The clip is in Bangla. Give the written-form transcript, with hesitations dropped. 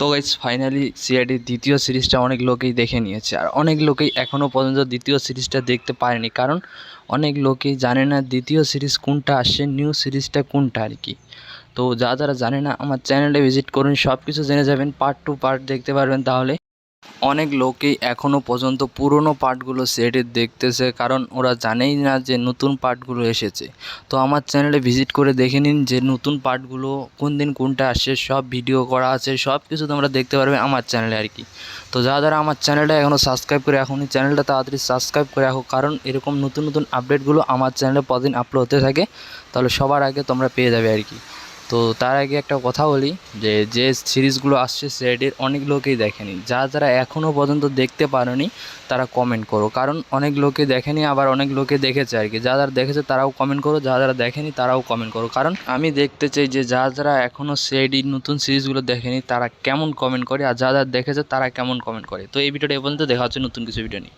তো গাইস ফাইনালি সিআইডির দ্বিতীয় সিরিজটা অনেক লোকেই দেখে নিয়েছে, আর অনেক লোকেই এখনও পর্যন্ত দ্বিতীয় সিরিজটা দেখতে পারেনি, কারণ অনেক লোকেই জানে না দ্বিতীয় সিরিজ কোনটা আসছে, নিউ সিরিজটা কোনটা আর কি। তো যারা জানে না আমার চ্যানেলে ভিজিট করুন, সব কিছু জেনে যাবেন, পার্ট টু পার্ট দেখতে পারবেন। তাহলে অনেক লোকেই এখনও পর্যন্ত পুরনো পার্টগুলো সিআইডির দেখতেছে, কারণ ওরা জানেই না যে নতুন পার্টগুলো এসেছে। তো আমার চ্যানেলে ভিজিট করে দেখে নিন যে নতুন পার্টগুলো কোন দিন কোনটা আসছে, সব ভিডিও করা আছে, সব কিছু তোমরা দেখতে পারবে আমার চ্যানেলে আর কি। তো যারা আমার চ্যানেলটা এখনও সাবস্ক্রাইব করে এখনই চ্যানেলটা তাড়াতাড়ি সাবস্ক্রাইব করে রাখো, কারণ এরকম নতুন নতুন আপডেটগুলো আমার চ্যানেলে প্রতিদিন আপলোড হতে থাকে, তাহলে সবার আগে তোমরা পেয়ে যাবে আর কি। তো তার আগে একটা কথা বলি, যে সিরিজগুলো আসছে সিআইডির অনেক লোকেই দেখেনি। যারা এখনও পর্যন্ত দেখতে পারোনি তারা কমেন্ট করো, কারণ অনেক লোকে দেখেনি, আবার অনেক লোকে দেখেছে আর কি। যারা দেখেছে তারাও কমেন্ট করো, যারা দেখেনি তারাও কমেন্ট করো, কারণ আমি দেখতে চাই যে যারা এখনও সিআইডির নতুন সিরিজগুলো দেখেনি তারা কেমন কমেন্ট করে, আর যারা দেখেছে তারা কেমন কমেন্ট করে। তো এই ভিডিওটা এ পর্যন্ত, দেখা হচ্ছে নতুন কিছু ভিডিও নিয়ে।